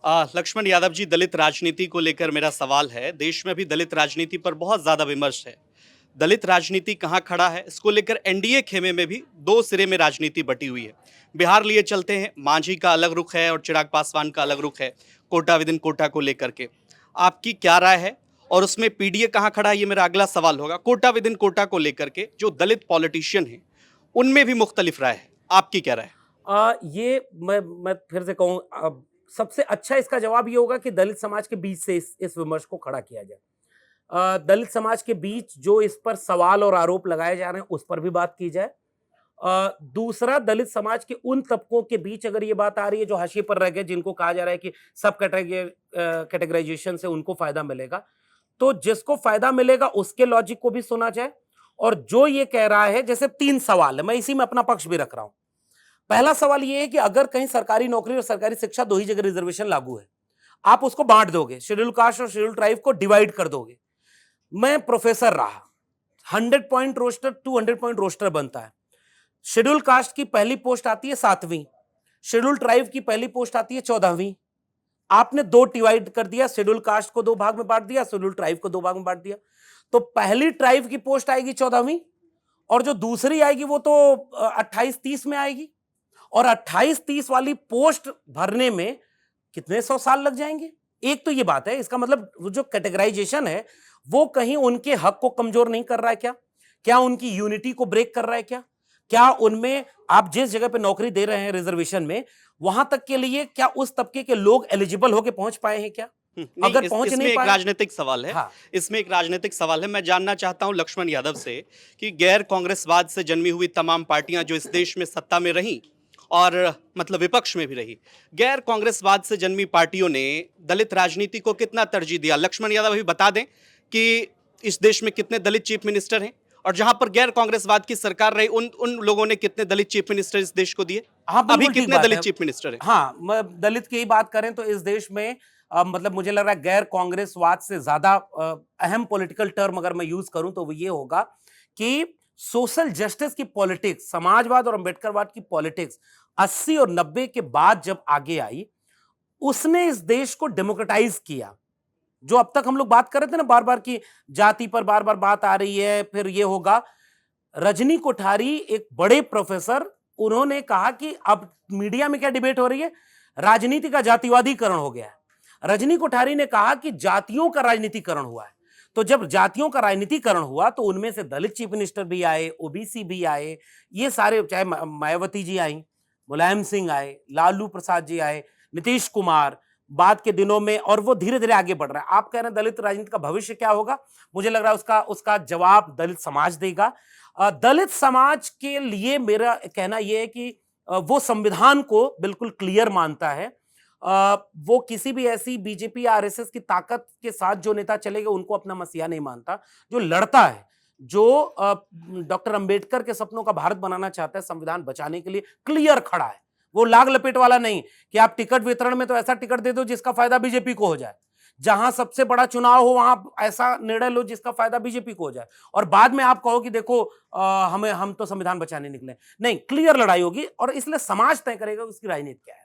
लक्ष्मण यादव जी, दलित राजनीति को लेकर मेरा सवाल है। देश में भी दलित राजनीति पर बहुत ज़्यादा विमर्श है। दलित राजनीति कहाँ खड़ा है, इसको लेकर एनडीए खेमे में भी दो सिरे में राजनीति बटी हुई है। बिहार लिए चलते हैं, मांझी का अलग रुख है और चिराग पासवान का अलग रुख है, कोटा विदिन कोटा को लेकर के। आपकी क्या राय है? और उसमें पीडीए कहाँ खड़ा है, ये मेरा अगला सवाल होगा। कोटा विदिन कोटा को लेकर के जो दलित पॉलिटिशियन हैं, उनमें भी मुख्तलिफ राय है। आपकी क्या राय है? ये मैं फिर से कहूँ, सबसे अच्छा इसका जवाब ये होगा कि दलित समाज के बीच से इस विमर्श को खड़ा किया जाए। दलित समाज के बीच जो इस पर सवाल और आरोप लगाए जा रहे हैं उस पर भी बात की जाए। दूसरा, दलित समाज के उन तबकों के बीच अगर ये बात आ रही है जो हाशिए पर रह गए, जिनको कहा जा रहा है कि सब कैटेगराइजेशन से उनको फायदा मिलेगा, तो जिसको फायदा मिलेगा उसके लॉजिक को भी सुना जाए। और जो ये कह रहा है, जैसे 3 सवाल है, मैं इसी में अपना पक्ष भी रख रहा हूं। पहला सवाल ये है कि अगर कहीं सरकारी नौकरी और सरकारी शिक्षा दो ही जगह रिजर्वेशन लागू है, आप उसको बांट दोगे, शेड्यूल कास्ट और शेड्यूल ट्राइब को डिवाइड कर दोगे। मैं प्रोफेसर रहा, 100 पॉइंट रोस्टर 200 पॉइंट रोस्टर बनता है। शेड्यूल कास्ट की पहली पोस्ट आती है 7वीं, शेड्यूल ट्राइब की पहली पोस्ट आती है 14वीं। आपने 2 डिवाइड कर दिया, शेड्यूल कास्ट को 2 भाग में बांट दिया, शेड्यूल ट्राइब को 2 भाग में बांट दिया। तो पहली ट्राइब की पोस्ट आएगी 14वीं, और जो दूसरी आएगी वो तो 28-30 में आएगी। और 28-30 वाली पोस्ट भरने में कितने 100 साल लग जाएंगे। एक तो ये बात है। इसका मतलब जो कैटेगराइजेशन है वो कहीं उनके हक को कमजोर नहीं कर रहा है क्या? क्या उनकी यूनिटी को ब्रेक कर रहा है क्या? क्या उनमें, आप जिस जगह पे नौकरी दे रहे हैं रिजर्वेशन में, वहां तक के लिए क्या उस तबके के लोग एलिजिबल होके पहुंच पाए हैं क्या? अगर पहुंच नहीं एक पाए, राजनीतिक सवाल है। हाँ, इसमें एक राजनीतिक सवाल है। मैं जानना चाहता हूं लक्ष्मण यादव से कि गैर कांग्रेसवाद से जन्मी हुई तमाम पार्टियां जो इस देश में सत्ता में रहीं और मतलब विपक्ष में भी रही, गैर कांग्रेसवाद से जन्मी पार्टियों ने दलित राजनीति को कितना तरजीह दिया? लक्ष्मण यादव अभी बता दें कि इस देश में कितने दलित चीफ मिनिस्टर हैं, और जहां पर गैर कांग्रेसवाद की सरकार रही उन उन लोगों ने कितने दलित चीफ मिनिस्टर इस देश को दिए? हाँ, अभी बिल्कुल ठीक कितने बात दलित है। चीफ मिनिस्टर हैं? हाँ, दलित की ही बात करें तो इस देश में मतलब मुझे लग रहा है गैर कांग्रेसवाद से ज्यादा अहम पॉलिटिकल टर्म अगर मैं यूज करूं तो वो ये होगा कि सोशल जस्टिस की पॉलिटिक्स, समाजवाद और अंबेडकरवाद की पॉलिटिक्स 80 और 90 के बाद जब आगे आई, उसने इस देश को डेमोक्रेटाइज किया। जो अब तक हम लोग बात कर रहे थे ना, बार बार की जाति पर बार बार बात आ रही है, फिर ये होगा। रजनी कोठारी एक बड़े प्रोफेसर, उन्होंने कहा कि अब मीडिया में क्या डिबेट हो रही है, राजनीति का जातिवादीकरण हो गया है। रजनी कोठारी ने कहा कि जातियों का राजनीतिकरण हुआ है। तो जब जातियों का राजनीतिकरण हुआ तो उनमें से दलित चीफ मिनिस्टर भी आए, ओबीसी भी आए, ये सारे, चाहे मायावती जी आई, मुलायम सिंह आए, लालू प्रसाद जी आए, नीतीश कुमार बाद के दिनों में, और वो धीरे धीरे आगे बढ़ रहा है। आप कह रहे हैं दलित राजनीति का भविष्य क्या होगा? मुझे लग रहा है उसका जवाब दलित समाज देगा। दलित समाज के लिए मेरा कहना यह है कि वो संविधान को बिल्कुल क्लियर मानता है। वो किसी भी ऐसी बीजेपी या आरएसएस की ताकत के साथ जो नेता चलेगा उनको अपना मसीहा नहीं मानता। जो लड़ता है, जो डॉक्टर अंबेडकर के सपनों का भारत बनाना चाहता है, संविधान बचाने के लिए क्लियर खड़ा है। वो लाग लपेट वाला नहीं कि आप टिकट वितरण में तो ऐसा टिकट दे दो जिसका फायदा बीजेपी को हो जाए, जहां सबसे बड़ा चुनाव हो वहां ऐसा निर्णय लो जिसका फायदा बीजेपी को हो जाए, और बाद में आप कहो कि देखो हम तो संविधान बचाने निकले। नहीं, क्लियर लड़ाई होगी और इसलिए समाज तय करेगा उसकी राजनीति क्या है।